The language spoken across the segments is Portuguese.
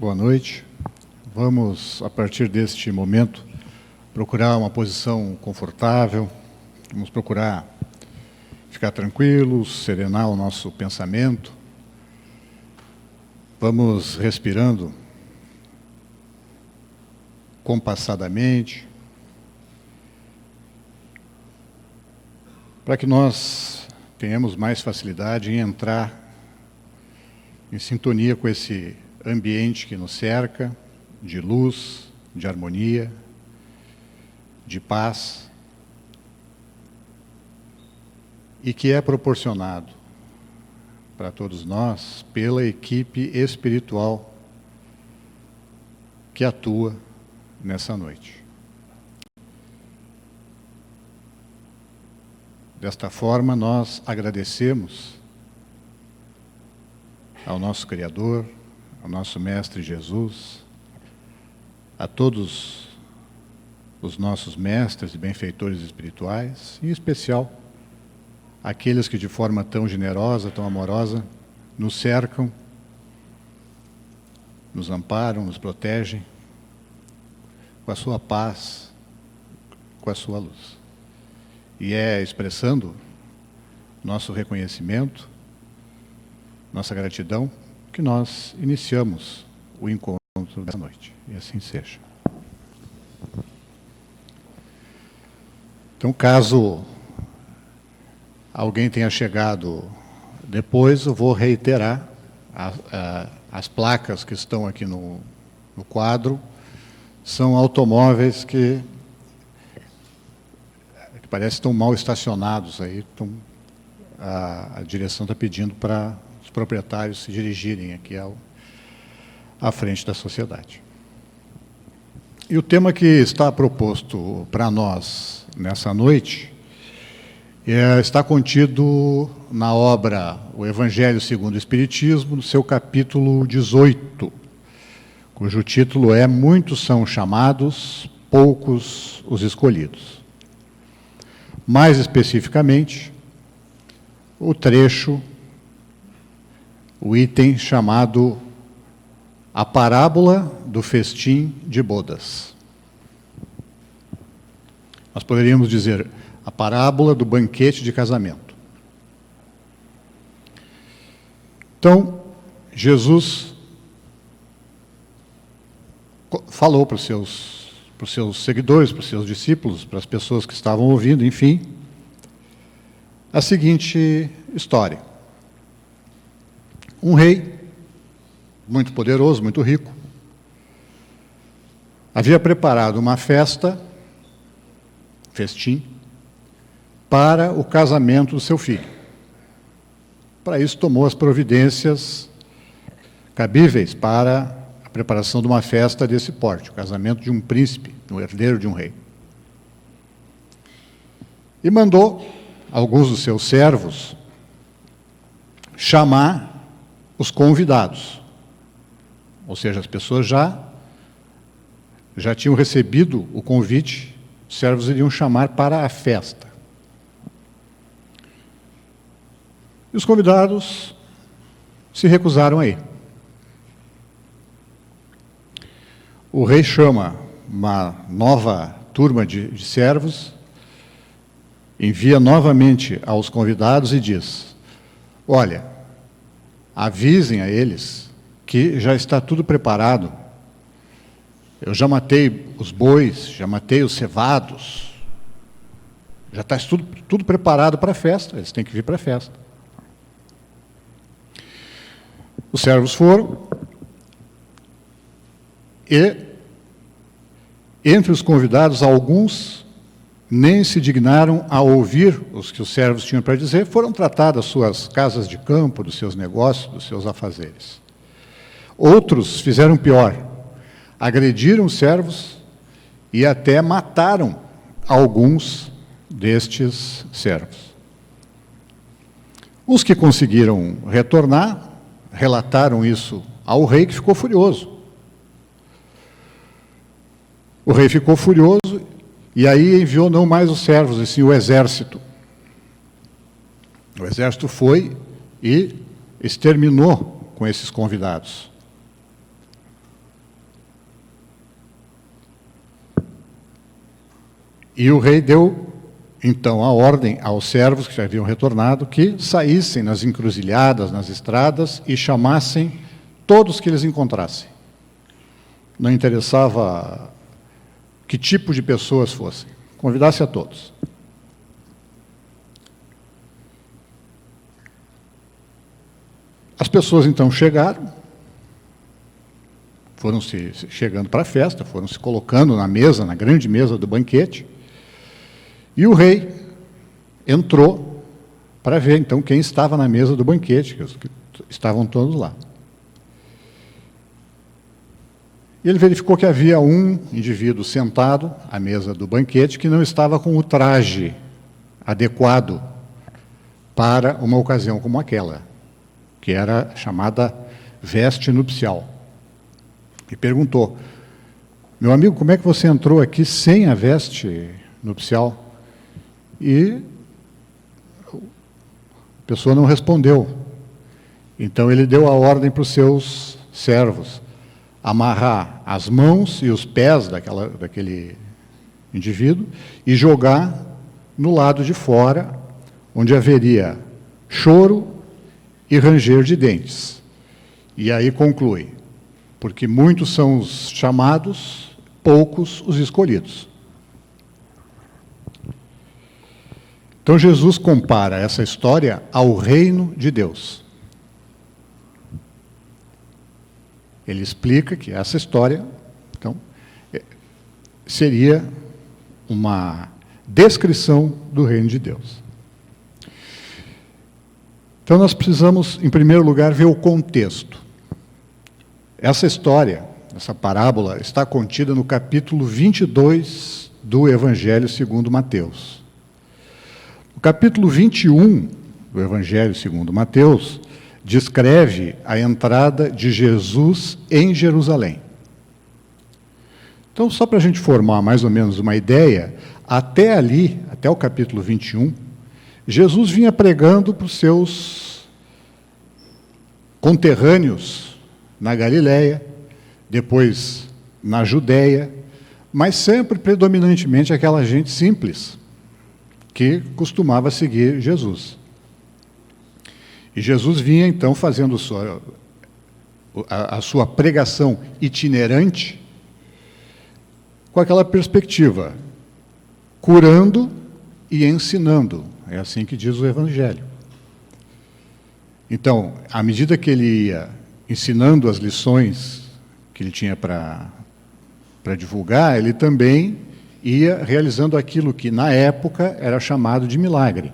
Boa noite. Vamos, a partir deste momento, procurar uma posição confortável, vamos procurar ficar tranquilos, serenar o nosso pensamento. Vamos respirando compassadamente, para que nós tenhamos mais facilidade em entrar em sintonia com esse ambiente que nos cerca, de luz, de harmonia, de paz, e que é proporcionado para todos nós pela equipe espiritual que atua nessa noite. Desta forma, nós agradecemos ao nosso Criador, ao nosso Mestre Jesus, a todos os nossos mestres e benfeitores espirituais, em especial aqueles que de forma tão generosa, tão amorosa, nos cercam, nos amparam, nos protegem, com a sua paz, com a sua luz. E é expressando nosso reconhecimento, nossa gratidão, que nós iniciamos o encontro dessa noite. E assim seja. Então, caso alguém tenha chegado depois, eu vou reiterar as placas que estão aqui no quadro. São automóveis que parece que estão mal estacionados aí. A direção está pedindo para os proprietários se dirigirem aqui à frente da sociedade. E o tema que está proposto para nós nessa noite está contido na obra O Evangelho segundo o Espiritismo, no seu capítulo 18, cujo título é Muitos são chamados, poucos os escolhidos. Mais especificamente, o trecho, o item chamado A Parábola do Festim de Bodas. Nós poderíamos dizer a parábola do banquete de casamento. Então, Jesus falou para os seus seguidores, para os seus discípulos, para as pessoas que estavam ouvindo, enfim, a seguinte história. Um rei, muito poderoso, muito rico, havia preparado uma festim, para o casamento do seu filho. Para isso, tomou as providências cabíveis para a preparação de uma festa desse porte, o casamento de um príncipe, um herdeiro de um rei. E mandou alguns dos seus servos chamar os convidados, ou seja, as pessoas já tinham recebido o convite, os servos iriam chamar para a festa. E os convidados se recusaram a ir. O rei chama uma nova turma de servos, envia novamente aos convidados e diz: olha, avisem a eles que já está tudo preparado. Eu já matei os bois, já matei os cevados, já está tudo preparado para a festa, eles têm que vir para a festa. Os servos foram, e entre os convidados, alguns nem se dignaram a ouvir os que os servos tinham para dizer, foram tratar das suas casas de campo, dos seus negócios, dos seus afazeres. Outros fizeram pior, agrediram os servos e até mataram alguns destes servos. Os que conseguiram retornar, relataram isso ao rei, que ficou furioso. O rei ficou furioso e aí enviou não mais os servos, e sim o exército. O exército foi e exterminou com esses convidados. E o rei deu, então, a ordem aos servos que já haviam retornado que saíssem nas encruzilhadas, nas estradas, e chamassem todos que eles encontrassem. Não interessava que tipo de pessoas fossem, convidasse a todos. As pessoas, então, chegaram, foram se chegando para a festa, foram se colocando na mesa, na grande mesa do banquete, e o rei entrou para ver, então, quem estava na mesa do banquete, que estavam todos lá. E ele verificou que havia um indivíduo sentado à mesa do banquete que não estava com o traje adequado para uma ocasião como aquela, que era chamada veste nupcial. E perguntou: meu amigo, como é que você entrou aqui sem a veste nupcial? E a pessoa não respondeu. Então ele deu a ordem para os seus servos amarrar as mãos e os pés daquele indivíduo e jogar no lado de fora, onde haveria choro e ranger de dentes. E aí conclui: porque muitos são os chamados, poucos os escolhidos. Então Jesus compara essa história ao reino de Deus. Ele explica que essa história, então, seria uma descrição do reino de Deus. Então nós precisamos, em primeiro lugar, ver o contexto. Essa história, essa parábola, está contida no capítulo 22 do Evangelho segundo Mateus. O capítulo 21 do Evangelho segundo Mateus descreve a entrada de Jesus em Jerusalém. Então, só para a gente formar mais ou menos uma ideia, até ali, até o capítulo 21, Jesus vinha pregando para os seus conterrâneos na Galileia, depois na Judéia, mas sempre predominantemente aquela gente simples, que costumava seguir Jesus. E Jesus vinha, então, fazendo a sua pregação itinerante com aquela perspectiva, curando e ensinando. É assim que diz o Evangelho. Então, à medida que ele ia ensinando as lições que ele tinha para divulgar, ele também ia realizando aquilo que, na época, era chamado de milagre.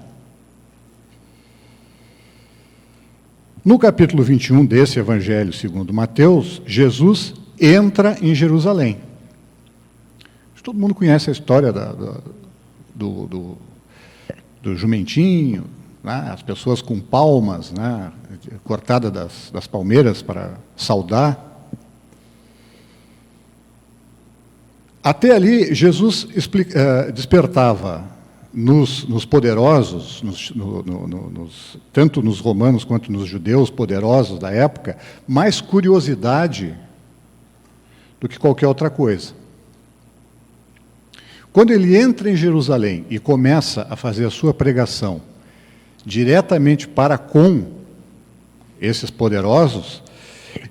No capítulo 21 desse Evangelho segundo Mateus, Jesus entra em Jerusalém. Todo mundo conhece a história do jumentinho, né? As pessoas com palmas, né? Cortadas das palmeiras para saudar. Até ali, Jesus despertava nos poderosos, tanto nos romanos quanto nos judeus poderosos da época, mais curiosidade do que qualquer outra coisa. Quando ele entra em Jerusalém e começa a fazer a sua pregação diretamente para com esses poderosos,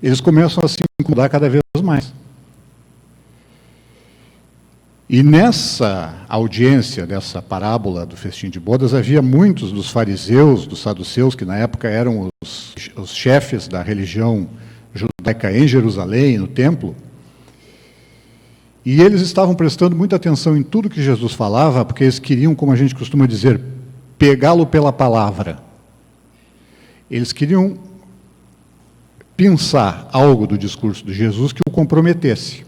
eles começam a se incomodar cada vez mais. E nessa audiência, dessa parábola do festim de bodas, havia muitos dos fariseus, dos saduceus, que na época eram os chefes da religião judaica em Jerusalém, no templo, e eles estavam prestando muita atenção em tudo que Jesus falava, porque eles queriam, como a gente costuma dizer, pegá-lo pela palavra. Eles queriam pensar algo do discurso de Jesus que o comprometesse.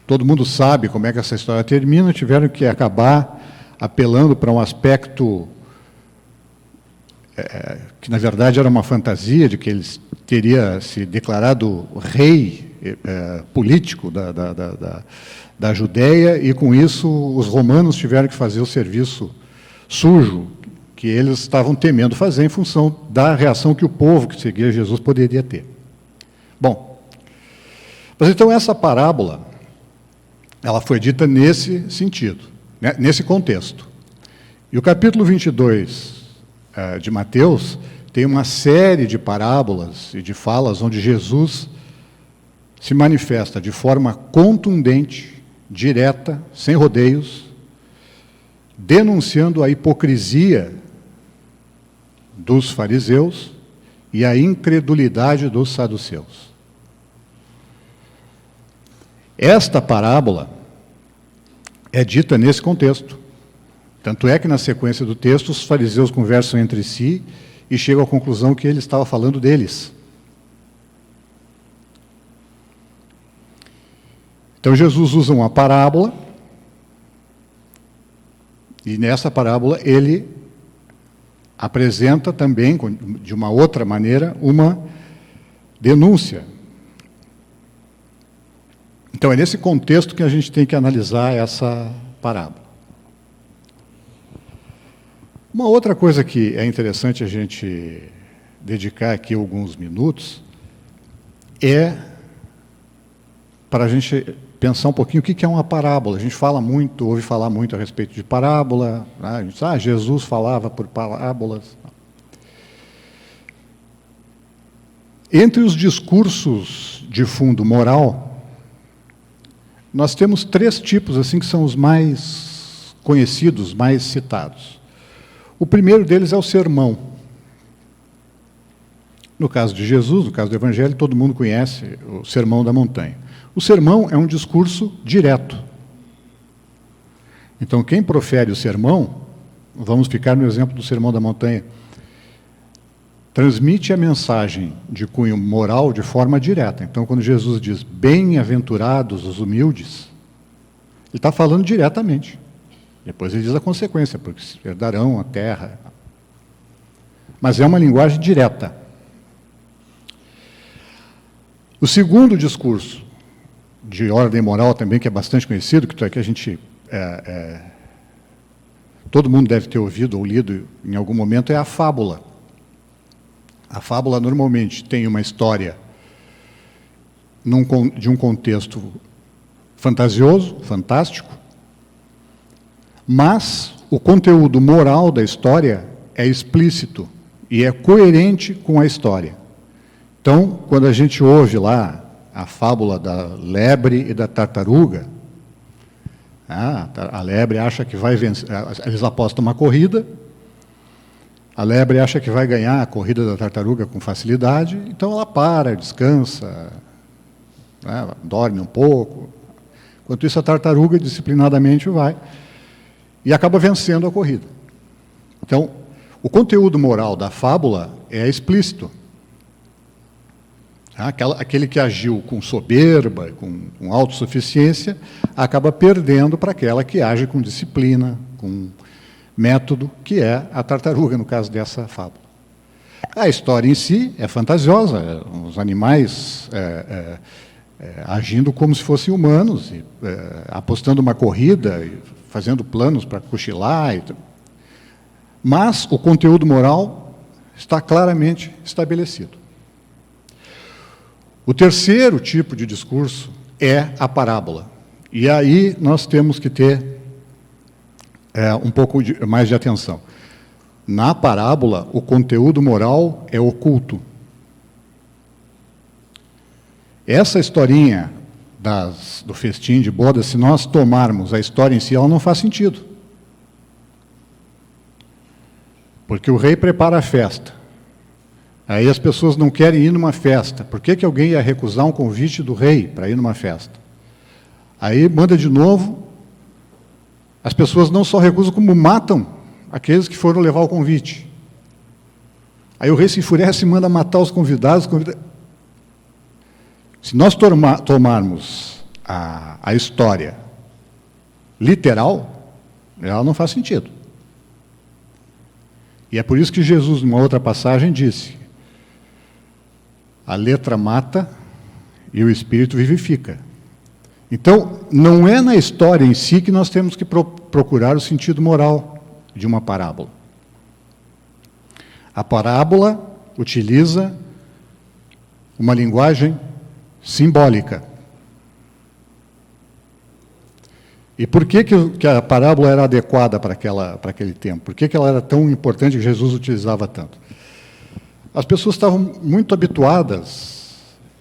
Todo mundo sabe como é que essa história termina, tiveram que acabar apelando para um aspecto que, na verdade, era uma fantasia de que ele teria se declarado rei político da Judéia, e com isso os romanos tiveram que fazer o serviço sujo que eles estavam temendo fazer em função da reação que o povo que seguia Jesus poderia ter. Bom, mas então essa parábola, ela foi dita nesse sentido, né, nesse contexto. E o capítulo 22 de Mateus tem uma série de parábolas e de falas onde Jesus se manifesta de forma contundente, direta, sem rodeios, denunciando a hipocrisia dos fariseus e a incredulidade dos saduceus. Esta parábola é dita nesse contexto. Tanto é que, na sequência do texto, os fariseus conversam entre si e chegam à conclusão que ele estava falando deles. Então, Jesus usa uma parábola, e nessa parábola ele apresenta também, de uma outra maneira, uma denúncia. Então, é nesse contexto que a gente tem que analisar essa parábola. Uma outra coisa que é interessante a gente dedicar aqui alguns minutos é para a gente pensar um pouquinho o que é uma parábola. A gente fala muito, ouve falar muito a respeito de parábola, né? A gente diz, Jesus falava por parábolas. Entre os discursos de fundo moral, nós temos 3 tipos assim que são os mais conhecidos, mais citados. O primeiro deles é o sermão. No caso de Jesus, no caso do Evangelho, todo mundo conhece o Sermão da Montanha. O sermão é um discurso direto. Então, quem profere o sermão, vamos ficar no exemplo do Sermão da Montanha, transmite a mensagem de cunho moral de forma direta. Então, quando Jesus diz, bem-aventurados os humildes, ele está falando diretamente. Depois ele diz a consequência, porque herdarão a terra. Mas é uma linguagem direta. O segundo discurso, de ordem moral também, que é bastante conhecido, que a gente... todo mundo deve ter ouvido ou lido em algum momento, é a fábula. A fábula normalmente tem uma história de um contexto fantasioso, fantástico, mas o conteúdo moral da história é explícito e é coerente com a história. Então, quando a gente ouve lá a fábula da lebre e da tartaruga, a lebre acha que vai vencer, eles apostam uma corrida, a lebre acha que vai ganhar a corrida da tartaruga com facilidade, então ela para, descansa, né, dorme um pouco. Enquanto isso, a tartaruga disciplinadamente vai e acaba vencendo a corrida. Então, o conteúdo moral da fábula é explícito. Aquele que agiu com soberba, com autossuficiência, acaba perdendo para aquela que age com disciplina, com método, que é a tartaruga, no caso dessa fábula. A história em si é fantasiosa, os animais agindo como se fossem humanos, e, apostando uma corrida, e fazendo planos para cochilar. Mas o conteúdo moral está claramente estabelecido. O terceiro tipo de discurso é a parábola. E aí nós temos que ter um pouco mais de atenção. Na parábola, o conteúdo moral é oculto. Essa historinha do festim de bodas, se nós tomarmos a história em si, ela não faz sentido. Porque o rei prepara a festa. Aí as pessoas não querem ir numa festa. Por que alguém ia recusar um convite do rei para ir numa festa? Aí manda de novo. As pessoas não só recusam, como matam aqueles que foram levar o convite. Aí o rei se enfurece e manda matar os convidados. Se nós tomarmos a história literal, ela não faz sentido. E é por isso que Jesus, numa outra passagem, disse: a letra mata e o espírito vivifica. Então, não é na história em si que nós temos que procurar o sentido moral de uma parábola. A parábola utiliza uma linguagem simbólica. E por que a parábola era adequada para aquele tempo? Por que ela era tão importante que Jesus utilizava tanto? As pessoas estavam muito habituadas,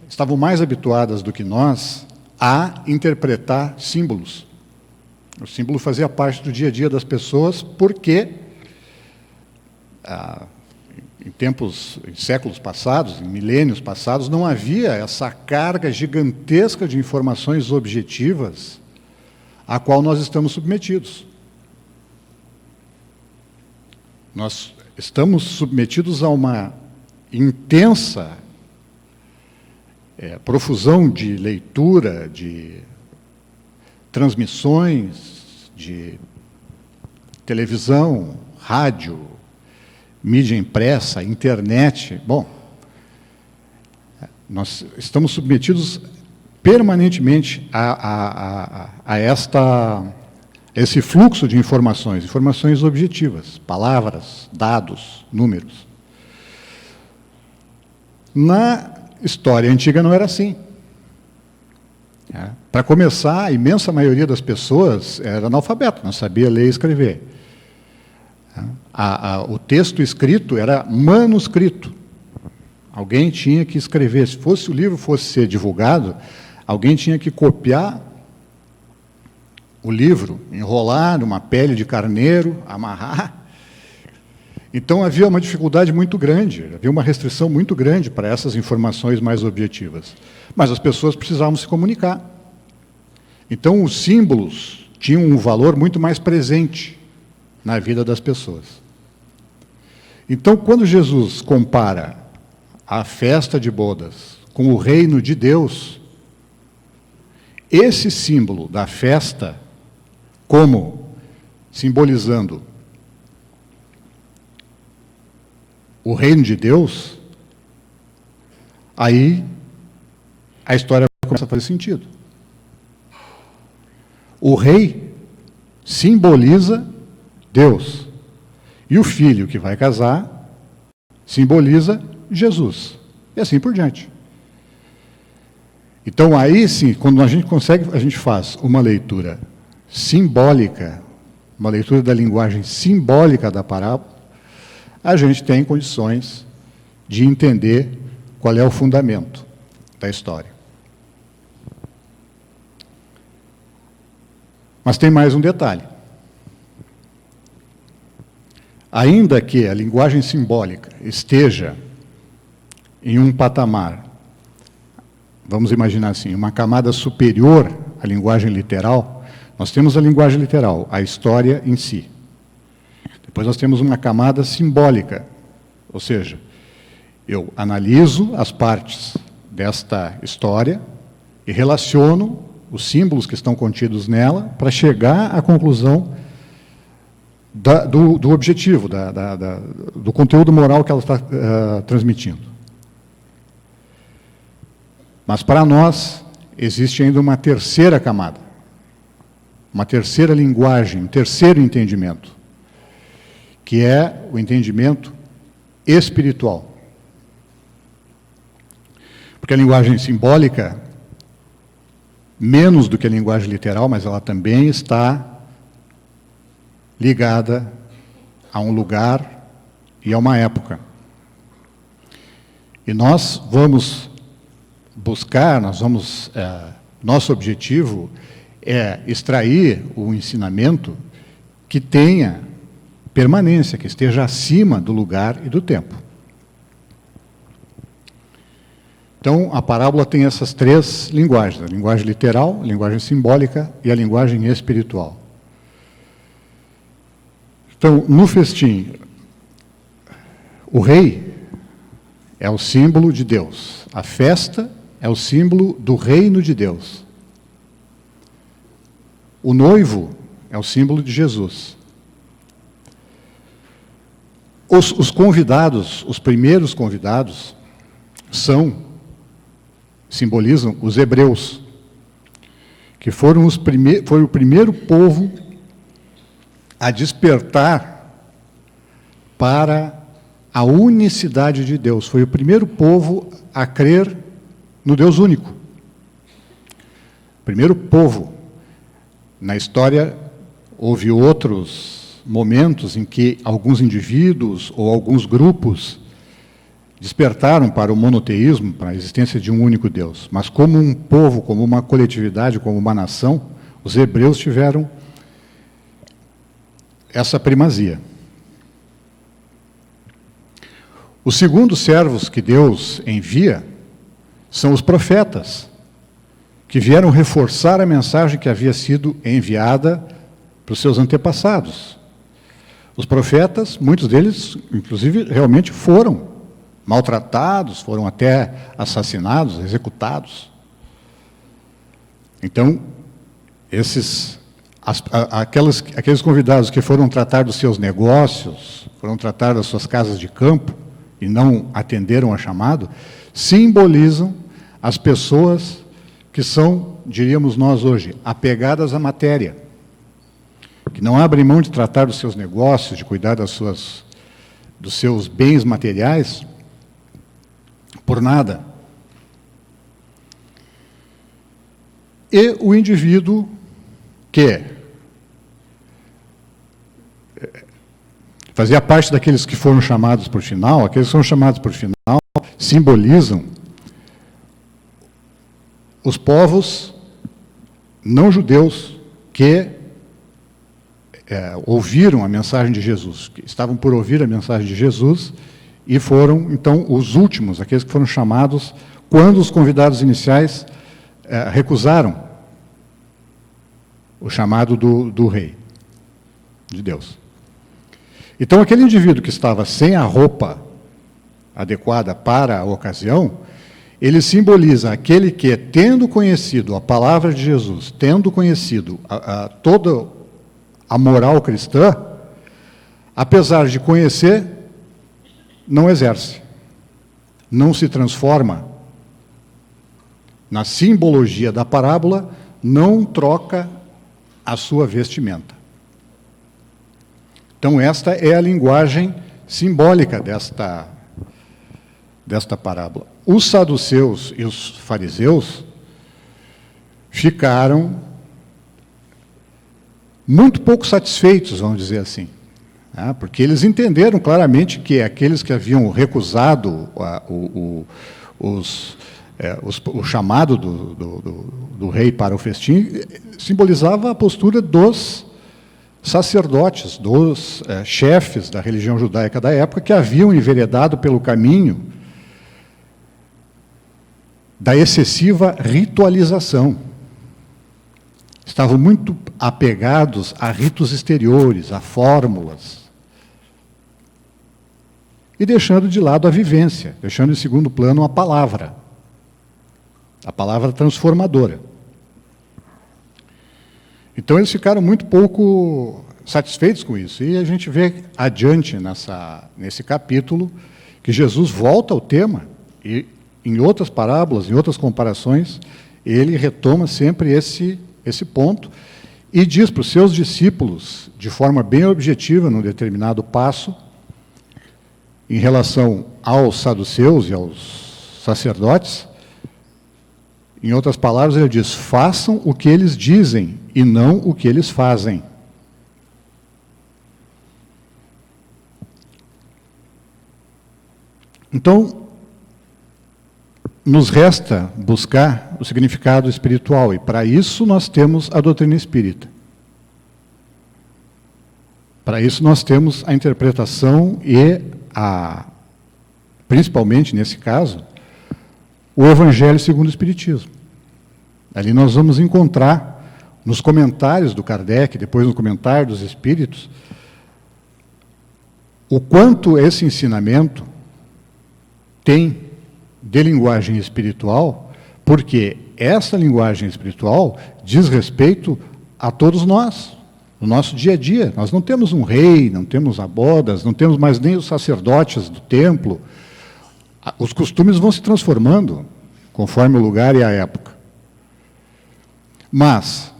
estavam mais habituadas do que nós a interpretar símbolos. O símbolo fazia parte do dia a dia das pessoas porque, em séculos passados, em milênios passados, não havia essa carga gigantesca de informações objetivas a qual nós estamos submetidos. Nós estamos submetidos a uma intensa profusão de leitura, de transmissões, de televisão, rádio, mídia impressa, internet. Bom, nós estamos submetidos permanentemente a esse fluxo de informações objetivas, palavras, dados, números. Na história antiga não era assim. Para começar, a imensa maioria das pessoas era analfabeta, não sabia ler e escrever. O texto escrito era manuscrito. Alguém tinha que escrever. Se o livro fosse ser divulgado, alguém tinha que copiar o livro, enrolar numa pele de carneiro, amarrar. Então havia uma dificuldade muito grande, havia uma restrição muito grande para essas informações mais objetivas. Mas as pessoas precisavam se comunicar. Então os símbolos tinham um valor muito mais presente na vida das pessoas. Então, quando Jesus compara a festa de bodas com o reino de Deus, esse símbolo da festa, como simbolizando o reino de Deus, aí a história começa a fazer sentido. O rei simboliza Deus. E o filho que vai casar simboliza Jesus. E assim por diante. Então, aí sim, quando a gente faz uma leitura simbólica, uma leitura da linguagem simbólica da parábola, a gente tem condições de entender qual é o fundamento da história. Mas tem mais um detalhe. Ainda que a linguagem simbólica esteja em um patamar, vamos imaginar assim, uma camada superior à linguagem literal, nós temos a linguagem literal, a história em si. Depois nós temos uma camada simbólica, ou seja, eu analiso as partes desta história e relaciono os símbolos que estão contidos nela para chegar à conclusão do objetivo, do conteúdo moral que ela está transmitindo. Mas para nós existe ainda uma terceira camada, uma terceira linguagem, um terceiro entendimento, que é o entendimento espiritual. Porque a linguagem simbólica, menos do que a linguagem literal, mas ela também está ligada a um lugar e a uma época. E nós vamos buscar, nosso objetivo é extrair o ensinamento que tenha permanência, que esteja acima do lugar e do tempo. Então, a parábola tem essas três linguagens: a linguagem literal, a linguagem simbólica e a linguagem espiritual. Então, no festim, o rei é o símbolo de Deus. A festa é o símbolo do reino de Deus. O noivo é o símbolo de Jesus. Os convidados, os primeiros convidados, simbolizam os hebreus, que foi o primeiro povo a despertar para a unicidade de Deus. Foi o primeiro povo a crer no Deus único. Primeiro povo. Na história, houve outros momentos em que alguns indivíduos ou alguns grupos despertaram para o monoteísmo, para a existência de um único Deus. Mas como um povo, como uma coletividade, como uma nação, os hebreus tiveram essa primazia. Os segundos servos que Deus envia são os profetas, que vieram reforçar a mensagem que havia sido enviada para os seus antepassados. Os profetas, muitos deles, inclusive, realmente foram maltratados, foram até assassinados, executados. Então, aqueles convidados que foram tratar dos seus negócios, foram tratar das suas casas de campo, e não atenderam a chamado, simbolizam as pessoas que são, diríamos nós hoje, apegadas à matéria, que não abrem mão de tratar dos seus negócios, de cuidar dos seus bens materiais, por nada. E o indivíduo que fazia parte daqueles que foram chamados por final, aqueles que são chamados por final, simbolizam os povos não judeus que ouviram a mensagem de Jesus, que estavam por ouvir a mensagem de Jesus, e foram, então, os últimos, aqueles que foram chamados, quando os convidados iniciais recusaram o chamado do rei, de Deus. Então, aquele indivíduo que estava sem a roupa adequada para a ocasião, ele simboliza aquele que, tendo conhecido a palavra de Jesus, tendo conhecido toda a moral cristã, apesar de conhecer, não exerce, não se transforma. Na simbologia da parábola, não troca a sua vestimenta. Então, esta é a linguagem simbólica desta parábola. Os saduceus e os fariseus ficaram muito pouco satisfeitos, vamos dizer assim, né? Porque eles entenderam claramente que aqueles que haviam recusado o chamado do rei para o festim simbolizava a postura dos sacerdotes, dos chefes da religião judaica da época, que haviam enveredado pelo caminho da excessiva ritualização. Estavam muito apegados a ritos exteriores, a fórmulas, e deixando de lado a vivência, deixando em segundo plano a palavra transformadora. Então, eles ficaram muito pouco satisfeitos com isso. E a gente vê adiante nesse capítulo que Jesus volta ao tema e, em outras parábolas, em outras comparações, ele retoma sempre esse ponto e diz para os seus discípulos, de forma bem objetiva, num determinado passo, em relação aos saduceus e aos sacerdotes. Em outras palavras, ele diz: façam o que eles dizem e não o que eles fazem. Então, nos resta buscar o significado espiritual, e para isso nós temos a doutrina espírita. Para isso nós temos a interpretação e, principalmente nesse caso, o Evangelho segundo o Espiritismo. Ali nós vamos encontrar, nos comentários do Kardec, depois no comentário dos Espíritos, o quanto esse ensinamento tem de linguagem espiritual, porque essa linguagem espiritual diz respeito a todos nós, no nosso dia a dia. Nós não temos um rei, não temos abodas, não temos mais nem os sacerdotes do templo. Os costumes vão se transformando conforme o lugar e a época. Mas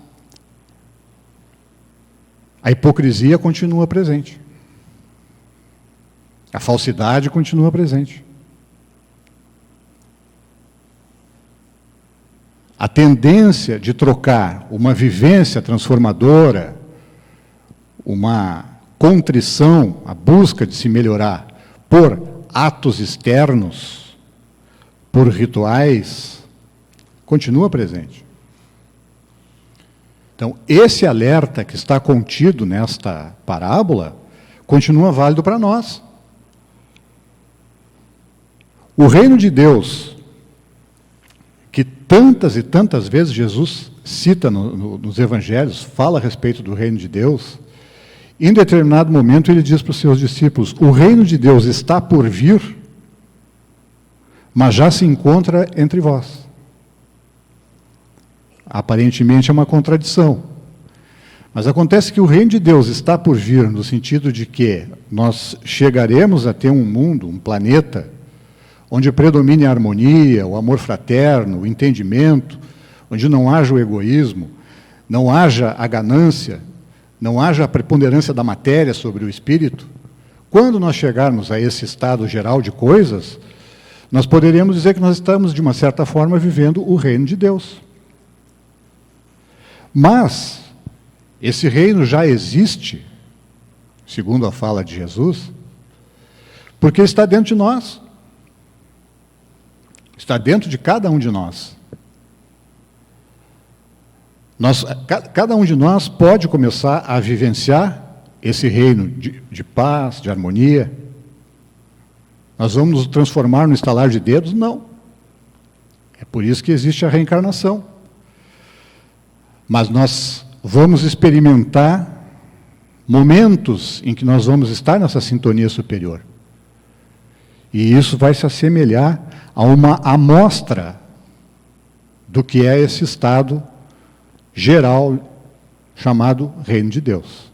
a hipocrisia continua presente. A falsidade continua presente. a tendência de trocar uma vivência transformadora, uma contrição, a busca de se melhorar, por atos externos, por rituais, continua presente. Então, esse alerta que está contido nesta parábola continua válido para nós. O reino de Deus, que tantas e tantas vezes Jesus cita nos evangelhos, fala a respeito do reino de Deus, em determinado momento ele diz para os seus discípulos: o reino de Deus está por vir, mas já se encontra entre vós. Aparentemente é uma contradição. Mas acontece que o reino de Deus está por vir, no sentido de que nós chegaremos a ter um mundo, um planeta, onde predomine a harmonia, o amor fraterno, o entendimento, onde não haja o egoísmo, não haja a ganância, não haja a preponderância da matéria sobre o espírito. Quando nós chegarmos a esse estado geral de coisas, nós poderíamos dizer que nós estamos, de uma certa forma, vivendo o reino de Deus. Mas esse reino já existe, segundo a fala de Jesus, porque está dentro de nós. Está dentro de cada um de nós. Cada um de nós pode começar a vivenciar esse reino de paz, de harmonia. Nós vamos nos transformar no estalar de dedos? Não. É por isso que existe a reencarnação. Mas nós vamos experimentar momentos em que nós vamos estar nessa sintonia superior. E isso vai se assemelhar a uma amostra do que é esse estado geral chamado Reino de Deus.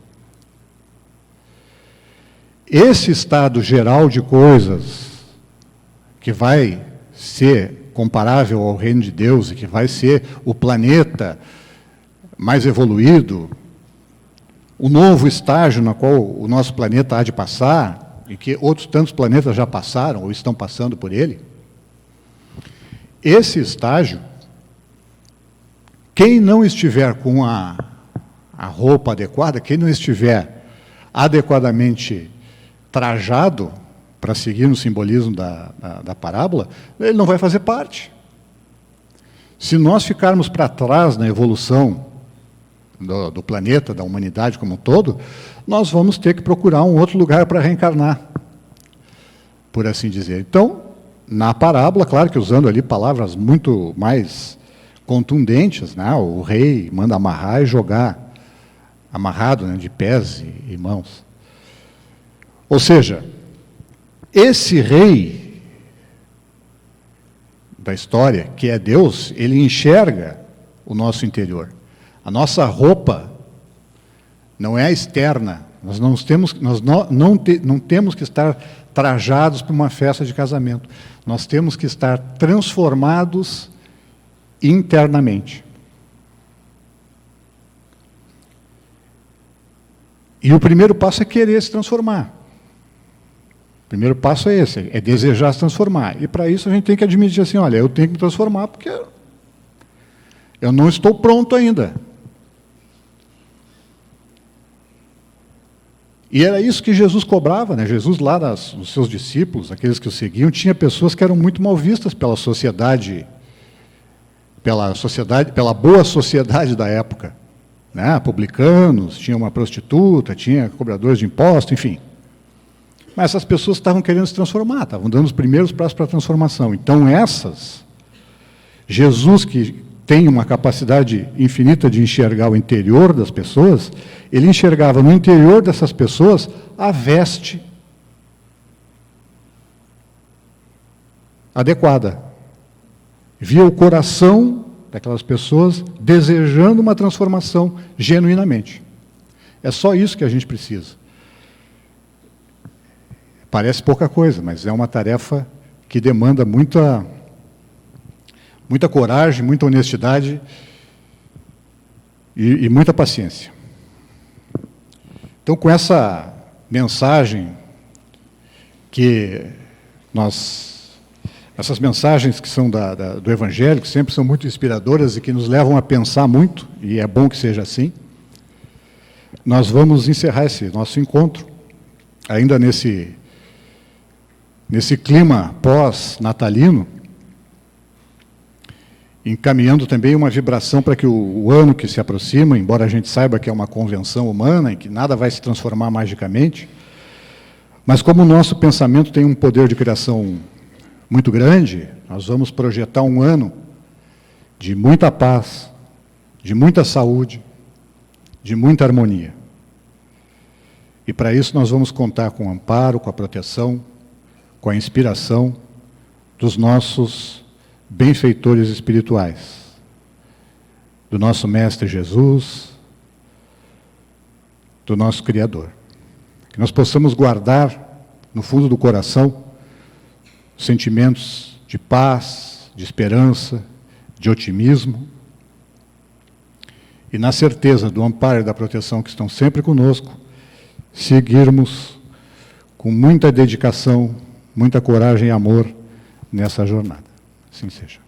Esse estado geral de coisas, que vai ser comparável ao Reino de Deus e que vai ser o planeta mais evoluído, o novo estágio no qual o nosso planeta há de passar, e que outros tantos planetas já passaram ou estão passando por ele, esse estágio, quem não estiver com a roupa adequada, quem não estiver adequadamente trajado, para seguir no simbolismo da parábola, ele não vai fazer parte. Se nós ficarmos para trás na evolução do planeta, da humanidade como um todo, nós vamos ter que procurar um outro lugar para reencarnar, por assim dizer. Então, na parábola, claro que usando ali palavras muito mais contundentes, né? O rei manda amarrar e jogar, amarrado, né, de pés e mãos. Ou seja, esse rei da história, que é Deus, ele enxerga o nosso interior. A nossa roupa não é a externa. Nós não temos que estar trajados para uma festa de casamento. Nós temos que estar transformados internamente. E o primeiro passo é querer se transformar. O primeiro passo é esse, é desejar se transformar. E para isso a gente tem que admitir assim, olha, eu tenho que me transformar porque eu não estou pronto ainda. E era isso que Jesus cobrava, né? Jesus lá, os seus discípulos, aqueles que o seguiam, tinha pessoas que eram muito mal vistas pela sociedade, pela boa sociedade da época, né? Publicanos, tinha uma prostituta, tinha cobradores de impostos, enfim. Mas essas pessoas estavam querendo se transformar, estavam dando os primeiros passos para a transformação. Então Jesus, que tem uma capacidade infinita de enxergar o interior das pessoas, ele enxergava no interior dessas pessoas a veste adequada. Via o coração daquelas pessoas desejando uma transformação genuinamente. É só isso que a gente precisa. Parece pouca coisa, mas é uma tarefa que demanda muita coragem, muita honestidade e muita paciência. Então, com essa mensagem que nós Essas mensagens que são do Evangelho, que sempre são muito inspiradoras e que nos levam a pensar muito, e é bom que seja assim. Nós vamos encerrar esse nosso encontro, ainda nesse clima pós-natalino, encaminhando também uma vibração para que o ano que se aproxima, embora a gente saiba que é uma convenção humana, em que nada vai se transformar magicamente, mas como o nosso pensamento tem um poder de criação muito grande, nós vamos projetar um ano de muita paz, de muita saúde, de muita harmonia. E para isso nós vamos contar com o amparo, com a proteção, com a inspiração dos nossos benfeitores espirituais, do nosso Mestre Jesus, do nosso Criador. Que nós possamos guardar no fundo do coração sentimentos de paz, de esperança, de otimismo, e na certeza do amparo e da proteção que estão sempre conosco, seguirmos com muita dedicação, muita coragem e amor nessa jornada. Assim seja.